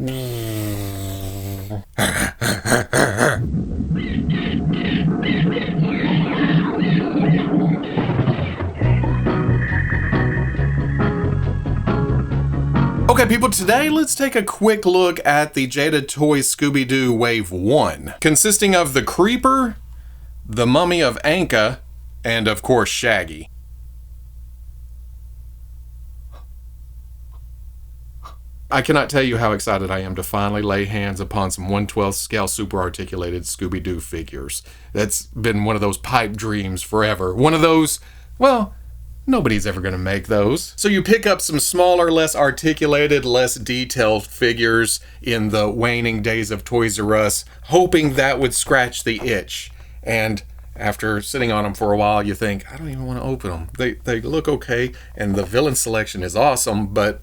Okay, people, today let's take a quick look at the Jada Toys Scooby-Doo Wave 1, consisting of the Creeper, the Mummy of Ankha, and of course Shaggy. I cannot tell you how excited I am to finally lay hands upon some 1/12 scale super articulated Scooby-Doo figures. That's been one of those pipe dreams forever. One of those, well, nobody's ever going to make those. So you pick up some smaller, less articulated, less detailed figures in the waning days of Toys R Us, hoping that would scratch the itch. And after sitting on them for a while, you think, I don't even want to open them. They look okay, and the villain selection is awesome, but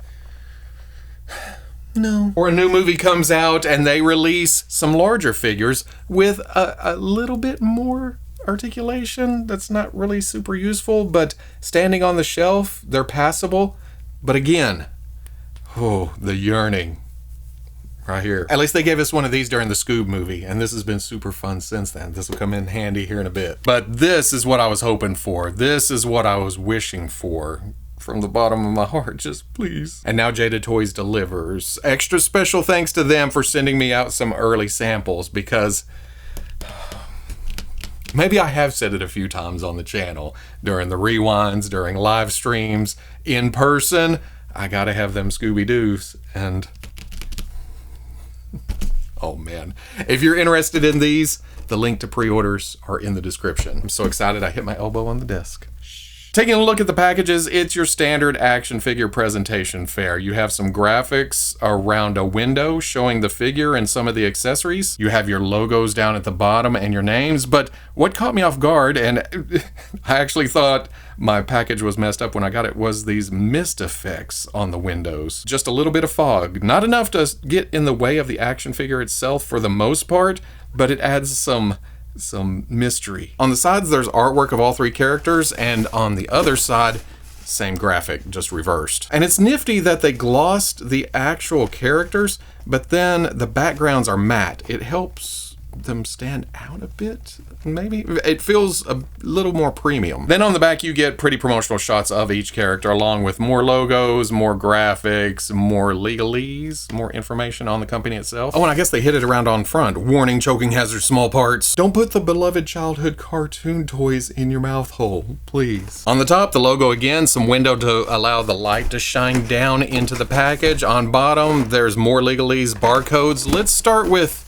no. Or a new movie comes out and they release some larger figures with a little bit more articulation that's not really super useful, but standing on the shelf, they're passable. But again, oh, the yearning right here. At least they gave us one of these during the Scoob movie, and this has been super fun since then. This will come in handy here in a bit. But this is what I was hoping for. This is what I was wishing for. From the bottom of my heart, just please. And now Jada Toys delivers. Extra special thanks to them for sending me out some early samples, because maybe I have said it a few times on the channel, during the rewinds, during live streams, in person, I gotta have them Scooby-Doos, and oh man. If you're interested in these, the link to pre-orders are in the description. I'm so excited I hit my elbow on the desk. Taking a look at the packages, it's your standard action figure presentation fare. You have some graphics around a window showing the figure and some of the accessories. You have your logos down at the bottom and your names, but what caught me off guard, and I actually thought my package was messed up when I got it, was these mist effects on the windows. Just a little bit of fog. Not enough to get in the way of the action figure itself for the most part, but it adds some mystery. On the sides, there's artwork of all three characters, and on the other side, same graphic, just reversed. And it's nifty that they glossed the actual characters, but then the backgrounds are matte. It helps them stand out a bit, maybe? It feels a little more premium. Then on the back, you get pretty promotional shots of each character, along with more logos, more graphics, more legalese, more information on the company itself. Oh, and I guess they hit it around on front. Warning, choking hazard, small parts. Don't put the beloved childhood cartoon toys in your mouth hole, please. On the top, the logo again, some window to allow the light to shine down into the package. On bottom, there's more legalese, barcodes. Let's start with,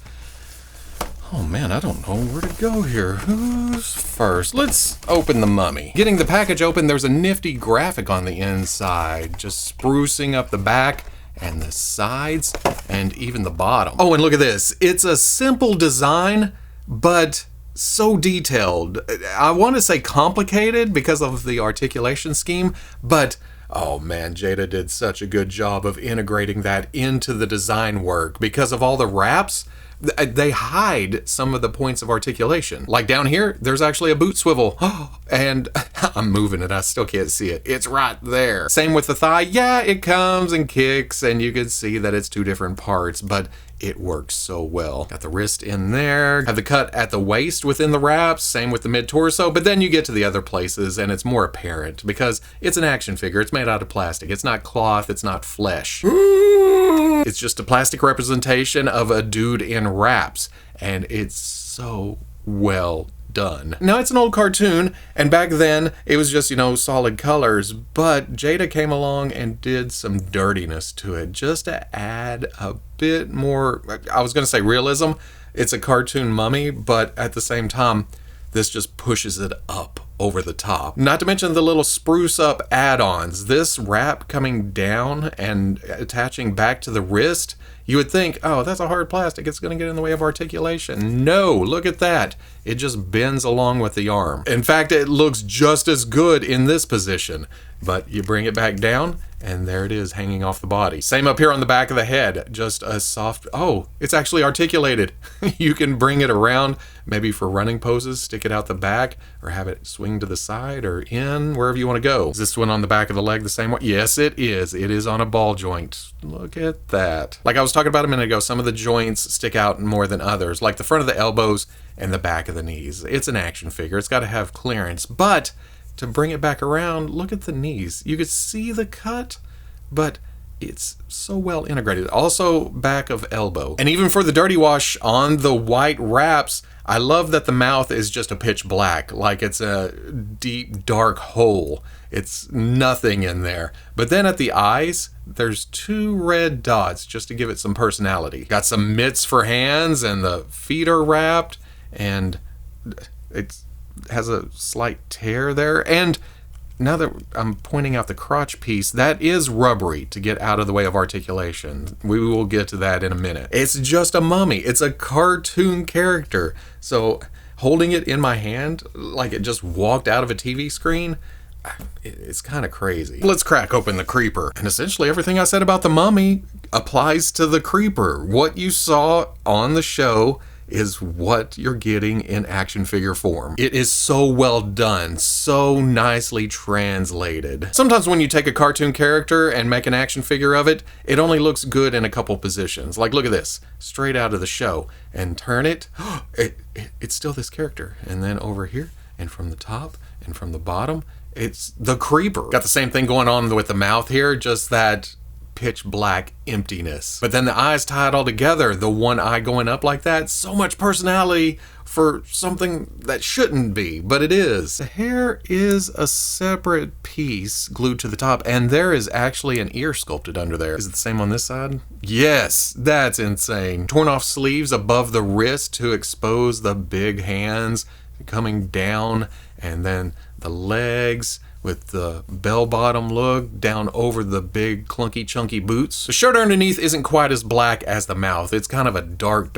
oh man, I don't know where to go here. Who's first? Let's open the Mummy. Getting the package open, there's a nifty graphic on the inside, just sprucing up the back and the sides and even the bottom. Oh, and look at this. It's a simple design, but so detailed. I want to say complicated because of the articulation scheme, but oh man, Jada did such a good job of integrating that into the design work. Because of all the wraps, they hide some of the points of articulation. Like down here, there's actually a boot swivel. And I'm moving it, I still can't see it. It's right there. Same with the thigh. Yeah, it comes and kicks, and you can see that it's two different parts, but it works so well. Got the wrist in there, have the cut at the waist within the wraps, same with the mid-torso, but then you get to the other places and it's more apparent because it's an action figure. It's made out of plastic. It's not cloth. It's not flesh. It's just a plastic representation of a dude in wraps, and it's so well done. Now, it's an old cartoon, and back then it was just, solid colors, but Jada came along and did some dirtiness to it just to add a bit more, I was going to say realism. It's a cartoon mummy, but at the same time, this just pushes it up over the top. Not to mention the little spruce up add-ons. This wrap coming down and attaching back to the wrist, you would think, oh, that's a hard plastic, it's going to get in the way of articulation. No, look at that. It just bends along with the arm. In fact, it looks just as good in this position, but you bring it back down, and there it is hanging off the body. Same up here on the back of the head, just a soft, oh, it's actually articulated. You can bring it around, maybe for running poses, stick it out the back, or have it swing swing to the side or in, wherever you want to go. Is this one on the back of the leg the same way? Yes, it is. It is on a ball joint. Look at that. Like I was talking about a minute ago, some of the joints stick out more than others, like the front of the elbows and the back of the knees. It's an action figure. It's got to have clearance. But to bring it back around, look at the knees. You could see the cut, but it's so well integrated. Also, back of elbow. And even for the dirty wash on the white wraps, I love that the mouth is just a pitch black, like it's a deep, dark hole. It's nothing in there. But then at the eyes, there's 2 red dots just to give it some personality. Got some mitts for hands, and the feet are wrapped, and it has a slight tear there. And now that I'm pointing out the crotch piece, that is rubbery to get out of the way of articulation. We will get to that in a minute. It's just a mummy. It's a cartoon character. So holding it in my hand like it just walked out of a TV screen, it's kind of crazy. Let's crack open the creeper. And essentially everything I said about the mummy applies to the creeper. What you saw on the show is what you're getting in action figure form. It is so well done, so nicely translated. Sometimes when you take a cartoon character and make an action figure of it, it only looks good in a couple positions. Like look at this, straight out of the show, and turn it, it's still this character. And then over here, and from the top, and from the bottom, it's the creeper. Got the same thing going on with the mouth here, just that pitch black emptiness. But then the eyes tie it all together, the one eye going up like that, so much personality for something that shouldn't be, but it is. The hair is a separate piece glued to the top, and there is actually an ear sculpted under there. Is it the same on this side? Yes, that's insane. Torn off sleeves above the wrist to expose the big hands coming down, and then the legs with the bell-bottom look down over the big clunky chunky boots. The shirt underneath isn't quite as black as the mouth. It's kind of a dark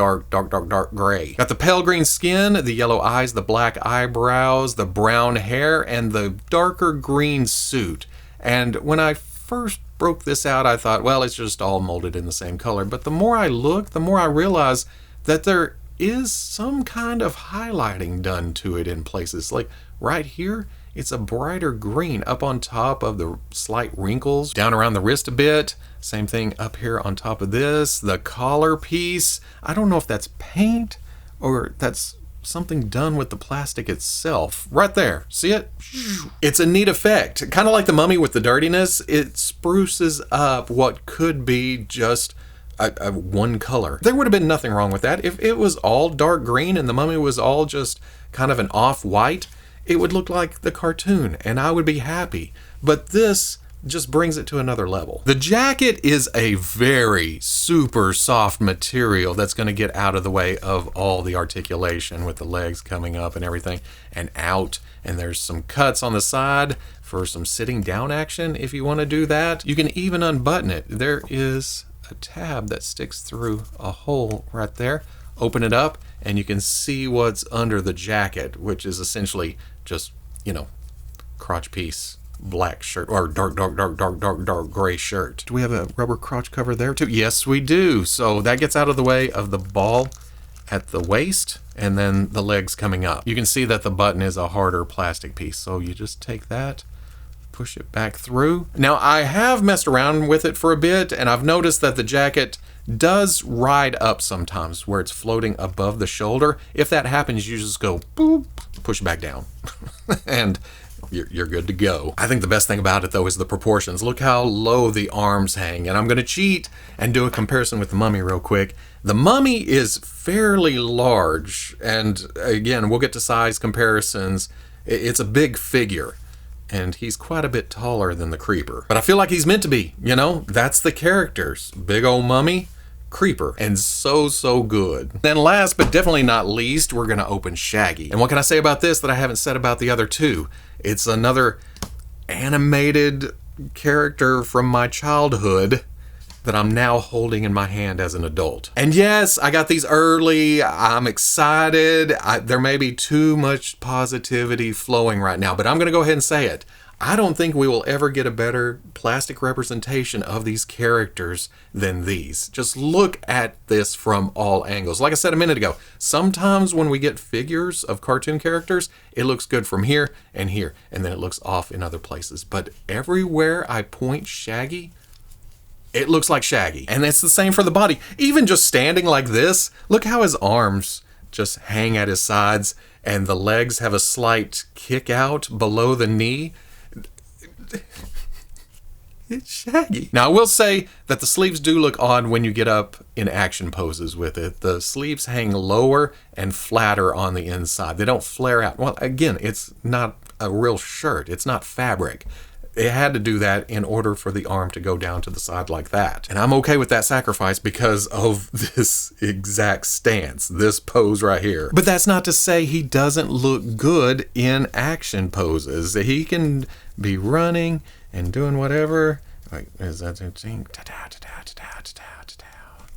gray. Got the pale green skin, the yellow eyes, the black eyebrows, the brown hair, and the darker green suit. And when I first broke this out, I thought, well, it's just all molded in the same color. But the more I look, the more I realize that there is some kind of highlighting done to it in places. Like right here, it's a brighter green up on top of the slight wrinkles, down around the wrist a bit. Same thing up here on top of this. The collar piece, I don't know if that's paint or that's something done with the plastic itself. Right there, see it? It's a neat effect. Kind of like the mummy with the dirtiness, it spruces up what could be just a one color. There would have been nothing wrong with that. If it was all dark green and the mummy was all just kind of an off-white, it would look like the cartoon and I would be happy. But this just brings it to another level. The jacket is a very super soft material that's going to get out of the way of all the articulation with the legs coming up and everything and out. And there's some cuts on the side for some sitting down action if you want to do that. You can even unbutton it. There is a tab that sticks through a hole right there. Open it up and you can see what's under the jacket, which is essentially just, you know, crotch piece, black shirt, or dark gray shirt. Do we have a rubber crotch cover there too? Yes, we do. So that gets out of the way of the ball at the waist and then the legs coming up. You can see that the button is a harder plastic piece. So you just take that, push it back through. Now I have messed around with it for a bit and I've noticed that the jacket does ride up sometimes where it's floating above the shoulder. If that happens, you just go boop, push it back down and you're good to go. I think the best thing about it though is the proportions. Look how low the arms hang, and I'm gonna cheat and do a comparison with the mummy real quick. The mummy is fairly large, and again, we'll get to size comparisons. It's a big figure, and he's quite a bit taller than the creeper. But I feel like he's meant to be, you know? That's the characters. Big old mummy, creeper, and so good. Then last but definitely not least, we're gonna open Shaggy. And what can I say about this that I haven't said about the other two? It's another animated character from my childhood that I'm now holding in my hand as an adult. And yes, I got these early, I'm excited. There may be too much positivity flowing right now, but I'm gonna go ahead and say it. I don't think we will ever get a better plastic representation of these characters than these. Just look at this from all angles. Like I said a minute ago, sometimes when we get figures of cartoon characters, it looks good from here, and then it looks off in other places. But everywhere I point Shaggy, it looks like Shaggy. And it's the same for the body. Even just standing like this, look how his arms just hang at his sides, and the legs have a slight kick out below the knee. It's Shaggy. Now, I will say that the sleeves do look odd when you get up in action poses with it. The sleeves hang lower and flatter on the inside. They don't flare out. Well, again, it's not a real shirt. It's not fabric. It had to do that in order for the arm to go down to the side like that. And I'm okay with that sacrifice because of this exact stance, this pose right here. But that's not to say he doesn't look good in action poses. He can be running and doing whatever. Like, is that the thing?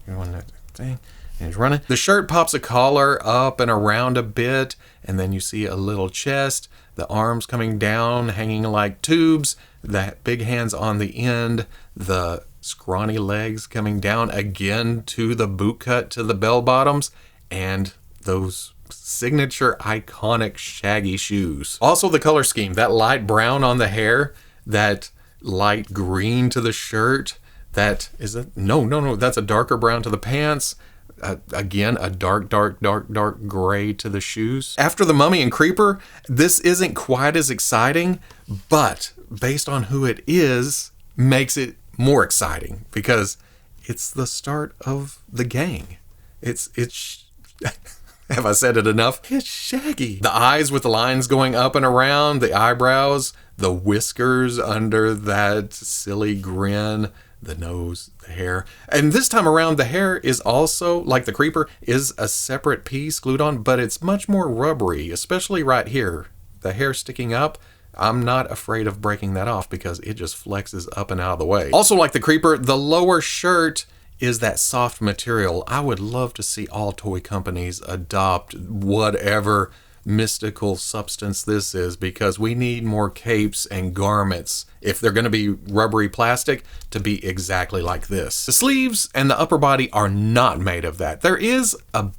You want that thing? And he's running. The shirt pops a collar up and around a bit, and then you see a little chest, the arms coming down, hanging like tubes, the big hands on the end, the scrawny legs coming down again to the boot cut to the bell bottoms, and those signature iconic Shaggy shoes. Also the color scheme, that light brown on the hair, that light green to the shirt, that is it? No, that's a darker brown to the pants. Again, a dark gray to the shoes. After the Mummy and Creeper, this isn't quite as exciting, but based on who it is, makes it more exciting because it's the start of the gang. It's have I said it enough? It's Shaggy. The eyes with the lines going up and around, the eyebrows, the whiskers under that silly grin, the nose, the hair. And this time around, the hair is also, like the Creeper, is a separate piece glued on, but it's much more rubbery, especially right here. The hair sticking up, I'm not afraid of breaking that off because it just flexes up and out of the way. Also, like the Creeper, the lower shirt is that soft material. I would love to see all toy companies adopt whatever mystical substance this is, because we need more capes and garments, if they're going to be rubbery plastic, to be exactly like this. The sleeves and the upper body are not made of that. There is a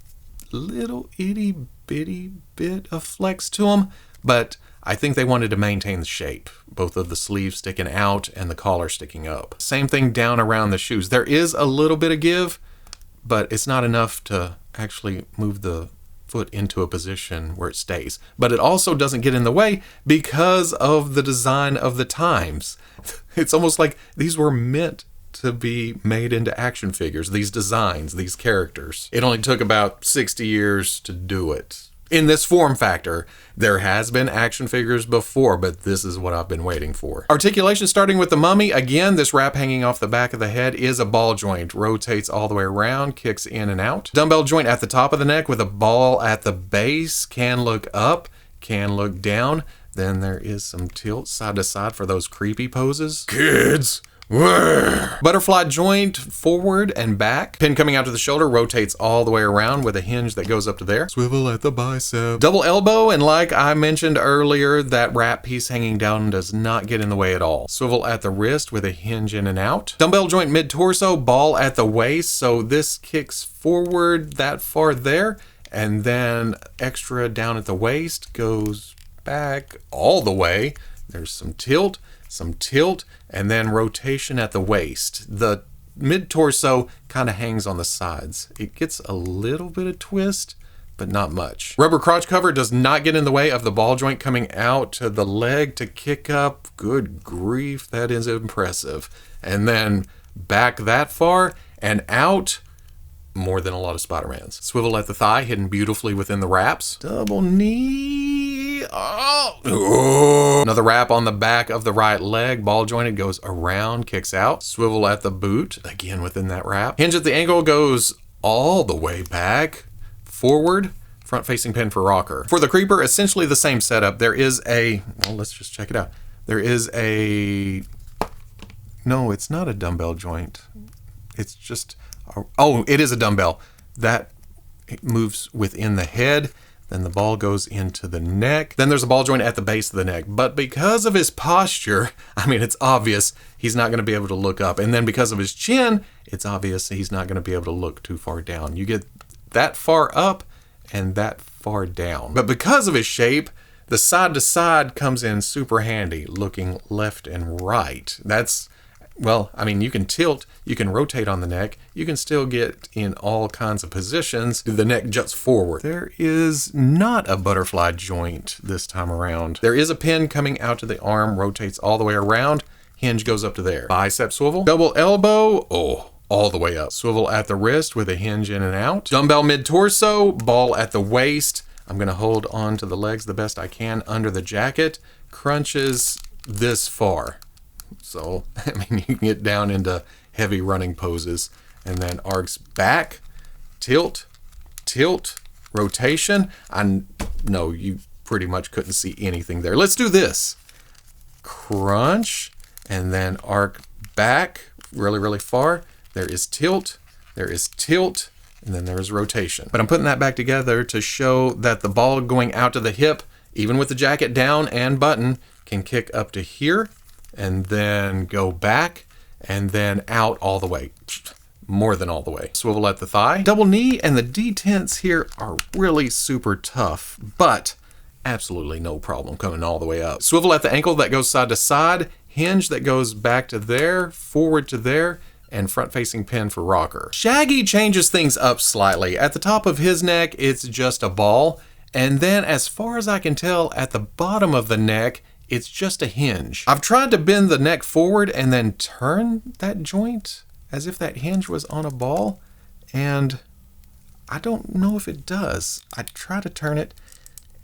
little itty bitty bit of flex to them, but I think they wanted to maintain the shape, both of the sleeves sticking out and the collar sticking up. Same thing down around the shoes. There is a little bit of give, but it's not enough to actually move the foot into a position where it stays. But it also doesn't get in the way because of the design of the times. It's almost like these were meant to be made into action figures, these designs, these characters. It only took about 60 years to do it. In this form factor, there has been action figures before, but this is what I've been waiting for. Articulation starting with the Mummy. Again, this wrap hanging off the back of the head is a ball joint. Rotates all the way around, kicks in and out. Dumbbell joint at the top of the neck with a ball at the base. Can look up, can look down. Then there is some tilt side to side for those creepy poses. Kids! Butterfly joint forward and back. Pin coming out to the shoulder, rotates all the way around with a hinge that goes up to there. Swivel at the bicep. Double elbow, and like I mentioned earlier, that wrap piece hanging down does not get in the way at all. Swivel at the wrist with a hinge in and out. Dumbbell joint mid-torso, ball at the waist, so this kicks forward that far there, and then extra down at the waist, goes back all the way. There's some tilt, and then rotation at the waist. The mid-torso kind of hangs on the sides. It gets a little bit of twist, but not much. Rubber crotch cover does not get in the way of the ball joint coming out to the leg to kick up. Good grief, that is impressive. And then back that far and out, more than a lot of Spider-Mans. Swivel at the thigh, hidden beautifully within the wraps. Double knee. Oh. Another wrap on the back of the right leg. Ball jointed, goes around, kicks out. Swivel at the boot, again within that wrap. Hinge at the ankle, goes all the way back, forward, front facing pin for rocker. For the Creeper, essentially the same setup. There is a, well, let's just check it out. There is a, no, it's not a dumbbell joint. It's just, oh, it is a dumbbell. That moves within the head. Then the ball goes into the neck. Then there's a ball joint at the base of the neck. But because of his posture, I mean, it's obvious he's not going to be able to look up. And then because of his chin, it's obvious he's not going to be able to look too far down. You get that far up and that far down. But because of his shape, the side to side comes in super handy, looking left and right. That's, well, I mean, you can tilt, you can rotate on the neck, you can still get in all kinds of positions. The neck juts forward. There is not a butterfly joint this time around. There is a pin coming out to the arm, rotates all the way around, hinge goes up to there. Bicep swivel, double elbow, oh, all the way up. Swivel at the wrist with a hinge in and out. Dumbbell mid-torso, ball at the waist. I'm gonna hold on to the legs the best I can under the jacket. Crunches this far. So, I mean, you can get down into heavy running poses. And then arcs back, tilt, tilt, rotation. I know you pretty much couldn't see anything there. Let's do this. Crunch, and then arc back really, really far. There is tilt, there is tilt, and then there's rotation. But I'm putting that back together to show that the ball going out to the hip, even with the jacket down and button, can kick up to here and then go back and then out all the way. More than all the way. Swivel at the thigh. Double knee, and the detents here are really super tough, but absolutely no problem coming all the way up. Swivel at the ankle, that goes side to side. Hinge that goes back to there, forward to there, and front-facing pin for rocker. Shaggy changes things up slightly. At the top of his neck, it's just a ball. And then, as far as I can tell, at the bottom of the neck, it's just a hinge. I've tried to bend the neck forward and then turn that joint as if that hinge was on a ball, and I don't know if it does. I try to turn it,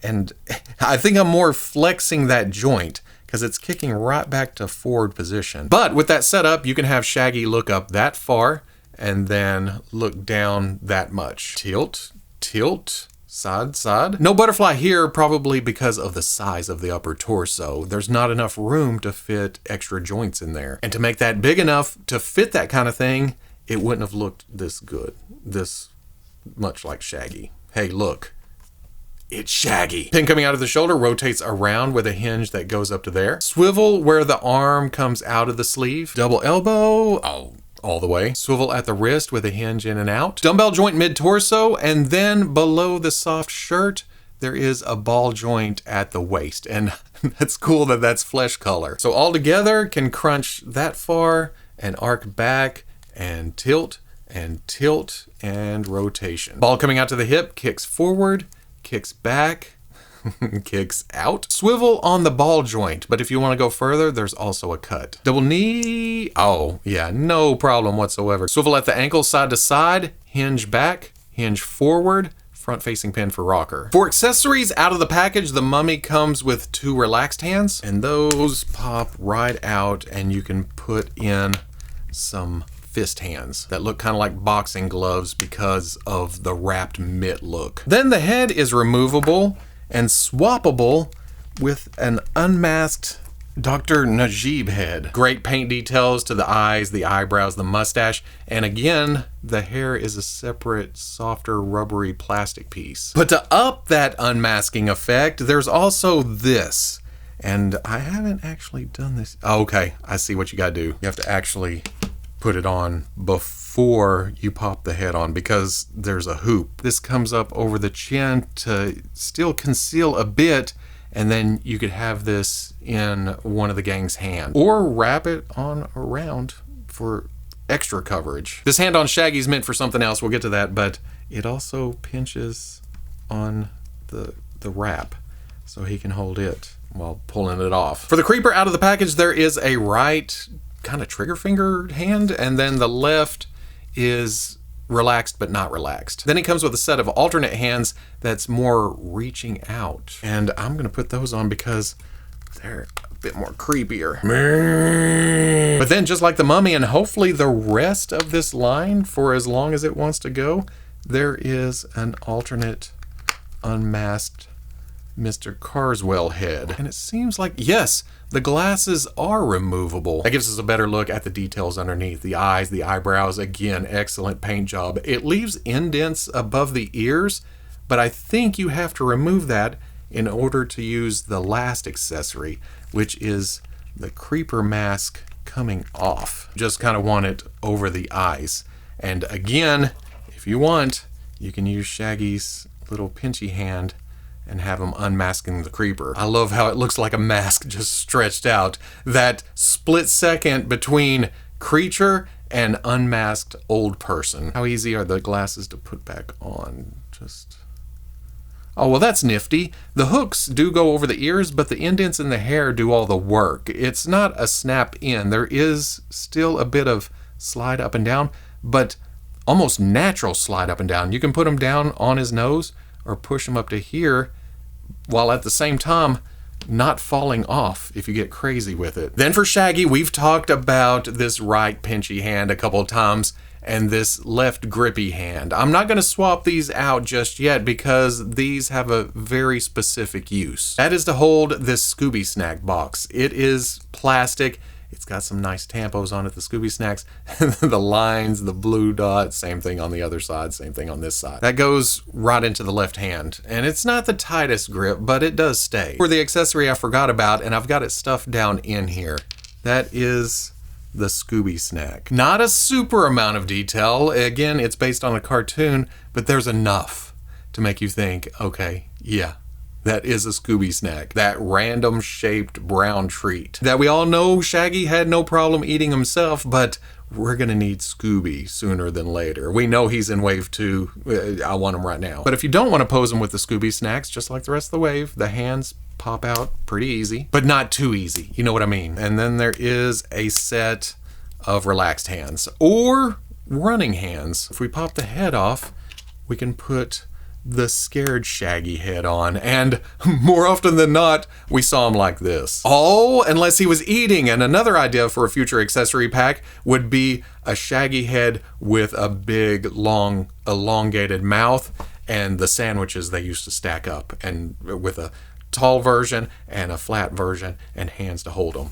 and I think I'm more flexing that joint because it's kicking right back to forward position. But with that setup, you can have Shaggy look up that far and then look down that much. Tilt, tilt, side, side. No butterfly here, probably because of the size of the upper torso. There's not enough room to fit extra joints in there. And to make that big enough to fit that kind of thing, it wouldn't have looked this good, this much like Shaggy. Hey, look. It's Shaggy. Pin coming out of the shoulder rotates around with a hinge that goes up to there. Swivel where the arm comes out of the sleeve. Double elbow, all the way. Swivel at the wrist with a hinge in and out. Dumbbell joint mid-torso, and then below the soft shirt, there is a ball joint at the waist. And that's cool that that's flesh color. So all together can crunch that far and arc back and tilt and tilt and rotation. Ball coming out to the hip, kicks forward, kicks back, kicks out. Swivel on the ball joint, but if you want to go further, there's also a cut. Double knee, oh yeah, no problem whatsoever. Swivel at the ankle side to side, hinge back, hinge forward, front facing pin for rocker. For accessories out of the package, the Mummy comes with 2 relaxed hands, and those pop right out, and you can put in some fist hands that look kind of like boxing gloves because of the wrapped mitt look. Then the head is removable and swappable with an unmasked Dr. Najib head. Great paint details to the eyes, the eyebrows, the mustache, and again, the hair is a separate, softer, rubbery plastic piece. But to up that unmasking effect, there's also this. And I haven't actually done this. Oh, okay, I see what you gotta do. You have to actually put it on before you pop the head on because there's a hoop. This comes up over the chin to still conceal a bit, and then you could have this in one of the gang's hands or wrap it on around for extra coverage. This hand on Shaggy's meant for something else, we'll get to that, but it also pinches on the wrap so he can hold it while pulling it off. For the creeper out of the package, there is a right kind of trigger finger hand, and then the left is relaxed but not relaxed. Then he comes with a set of alternate hands that's more reaching out, and I'm gonna put those on because they're a bit more creepier. But then, just like the Mummy and hopefully the rest of this line for as long as it wants to go, there is an alternate unmasked Mr. Carswell head. And it seems like, yes, the glasses are removable. That gives us a better look at the details underneath. The eyes, the eyebrows, again, excellent paint job. It leaves indents above the ears, but I think you have to remove that in order to use the last accessory, which is the creeper mask coming off. Just kind of want it over the eyes. And again, if you want, you can use Shaggy's little pinchy hand and have him unmasking the creeper. I love how it looks like a mask just stretched out. That split second between creature and unmasked old person. How easy are the glasses to put back on? Just... oh, well, that's nifty. The hooks do go over the ears, but the indents in the hair do all the work. It's not a snap in. There is still a bit of slide up and down, but almost natural slide up and down. You can put him down on his nose or push him up to here, while at the same time not falling off if you get crazy with it. Then for Shaggy, we've talked about this right pinchy hand a couple of times and this left grippy hand. I'm not going to swap these out just yet because these have a very specific use. That is to hold this Scooby snack box. It is plastic. It's got some nice tampos on it, the Scooby snacks, the lines, the blue dot, same thing on the other side, same thing on this side. That goes right into the left hand, and it's not the tightest grip, but it does stay. For the accessory I forgot about, and I've got it stuffed down in here, that is the Scooby snack. Not a super amount of detail. Again, it's based on a cartoon, but there's enough to make you think, okay, yeah, that is a Scooby snack. That random shaped brown treat that we all know Shaggy had no problem eating himself, but we're gonna need Scooby sooner than later. We know he's in wave 2. I want him right now. But if you don't want to pose him with the Scooby snacks, just like the rest of the wave, the hands pop out pretty easy, but not too easy. You know what I mean? And then there is a set of relaxed hands or running hands. If we pop the head off, we can put the scared Shaggy head on, and more often than not, we saw him like this. Oh, unless he was eating, and another idea for a future accessory pack would be a Shaggy head with a big, long, elongated mouth, and the sandwiches they used to stack up, and with a tall version and a flat version, and hands to hold them.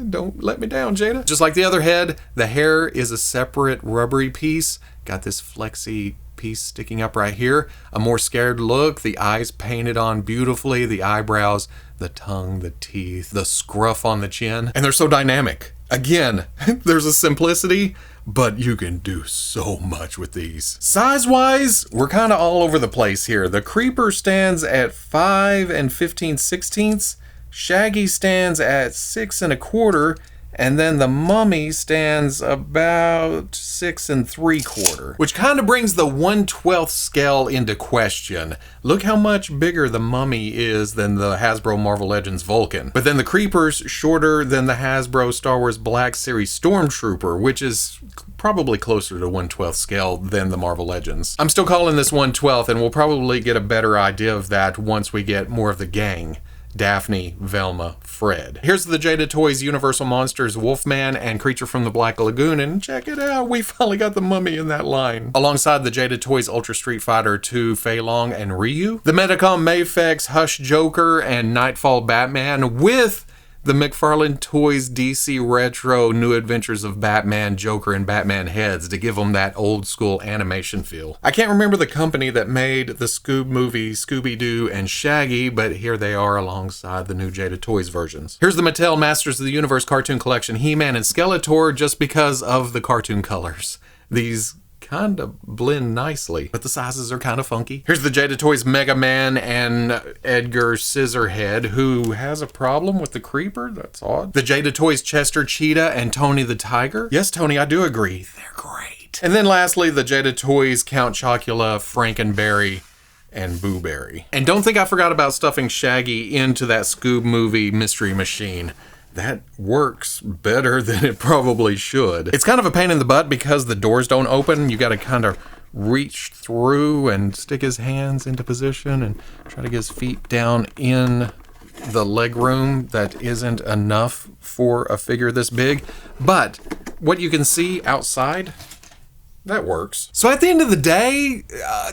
Don't let me down, Jada. Just like the other head, the hair is a separate rubbery piece. Got this flexy piece sticking up right here. A more scared look. The eyes painted on beautifully. The eyebrows, the tongue, the teeth, the scruff on the chin. And they're so dynamic. Again, there's a simplicity, but you can do so much with these. Size-wise, we're kind of all over the place here. The Creeper stands at 5 15/16. Shaggy stands at 6 1/4, and then the Mummy stands about 6 3/4, which kind of brings the 1/12 scale into question. Look how much bigger the Mummy is than the Hasbro Marvel Legends Vulcan. But then the Creeper's shorter than the Hasbro Star Wars Black Series Stormtrooper, which is probably closer to 1/12 scale than the Marvel Legends. I'm still calling this 1/12, and we'll probably get a better idea of that once we get more of the gang. Daphne, Velma, Fred. Here's the Jada Toys Universal Monsters Wolfman and Creature from the Black Lagoon, and check it out, we finally got the Mummy in that line. Alongside the Jada Toys Ultra Street Fighter 2 Fei Long and Ryu, the Medicom Mafex Hush Joker and Nightfall Batman, with the McFarlane Toys DC Retro New Adventures of Batman, Joker, and Batman heads to give them that old school animation feel. I can't remember the company that made the Scoob movie Scooby-Doo and Shaggy, but here they are alongside the new Jada Toys versions. Here's the Mattel Masters of the Universe Cartoon Collection He-Man and Skeletor, just because of the cartoon colors. These kind of blend nicely, but the sizes are kind of funky. Here's the Jada Toys Mega Man and Edgar Scissorhead, who has a problem with the Creeper. That's odd. The Jada Toys Chester Cheetah and Tony the Tiger. Yes, Tony, I do agree. They're great. And then lastly, the Jada Toys Count Chocula, Frankenberry, and Boo Berry. And don't think I forgot about stuffing Shaggy into that Scoob movie Mystery Machine. That works better than it probably should. It's kind of a pain in the butt because the doors don't open. You got to kind of reach through and stick his hands into position and try to get his feet down in the leg room that isn't enough for a figure this big. But what you can see outside, that works. So at the end of the day,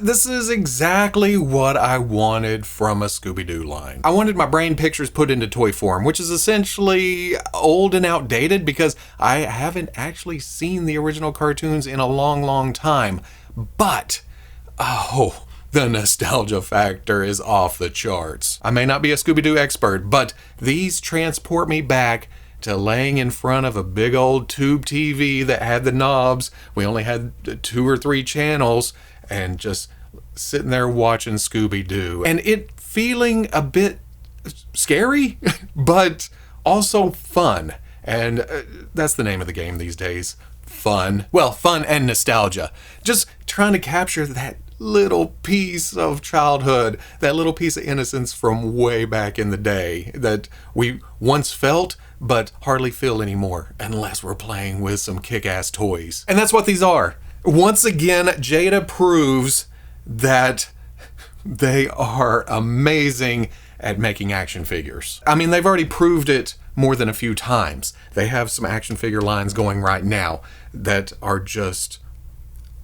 this is exactly what I wanted from a Scooby-Doo line. I wanted my brain pictures put into toy form, which is essentially old and outdated because I haven't actually seen the original cartoons in a long, long time. But Oh, the nostalgia factor is off the charts. I may not be a Scooby-Doo expert, but these transport me back to laying in front of a big old tube TV that had the knobs. We only had 2 or 3 channels, and just sitting there watching Scooby-Doo. And it feeling a bit scary, but also fun. And that's the name of the game these days. Fun. Well, fun and nostalgia. Just trying to capture that little piece of childhood, that little piece of innocence from way back in the day that we once felt but hardly feel anymore unless we're playing with some kick-ass toys. And that's what these are. Once again, Jada proves that they are amazing at making action figures. I mean, they've already proved it more than a few times. They have some action figure lines going right now that are just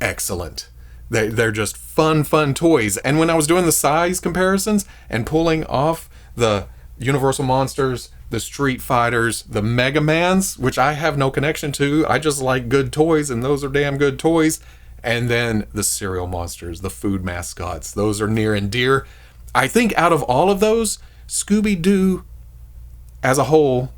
excellent. They're just fun toys. And when I was doing the size comparisons and pulling off the Universal Monsters, the Street Fighters, the Mega Mans, which I have no connection to, I just like good toys, and those are damn good toys. And then the cereal monsters, the food mascots, those are near and dear. I think out of all of those, Scooby-Doo as a whole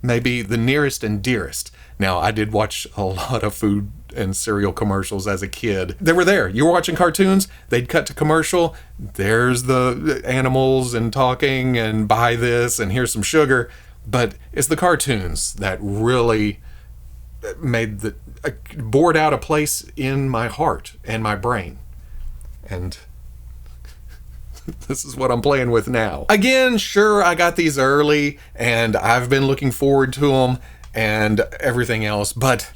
may be the nearest and dearest. Now, I did watch a lot of food and cereal commercials as a kid. They were there. You were watching cartoons, they'd cut to commercial. There's the animals and talking and buy this and here's some sugar. But it's the cartoons that really made bored out a place in my heart and my brain. And this is what I'm playing with now. Again, sure, I got these early and I've been looking forward to them and everything else, but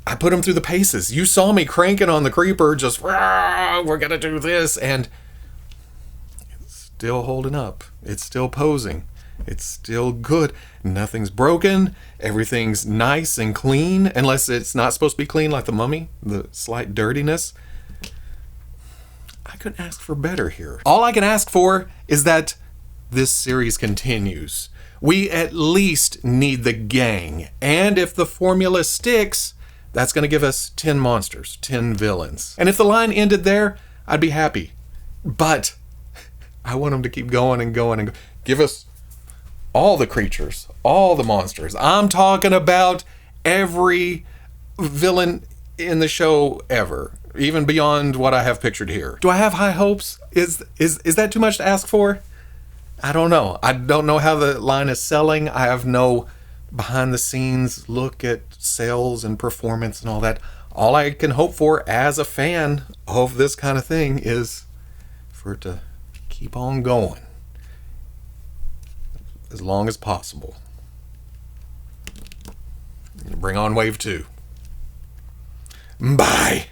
I put them through the paces. You saw me cranking on the creeper, just, we're gonna do this, and it's still holding up. It's still posing. It's still good. Nothing's broken. Everything's nice and clean, unless it's not supposed to be clean like the Mummy, the slight dirtiness. I couldn't ask for better here. All I can ask for is that this series continues. We at least need the gang, and if the formula sticks, that's going to give us 10 monsters, 10 villains. And if the line ended there, I'd be happy. But I want them to keep going and going and give us all the creatures, all the monsters. I'm talking about every villain in the show ever, even beyond what I have pictured here. Do I have high hopes? Is that too much to ask for? I don't know. I don't know how the line is selling. I have no behind the scenes look at sales and performance and all that. All I can hope for as a fan of this kind of thing is for it to keep on going as long as possible. Bring on wave 2. Bye.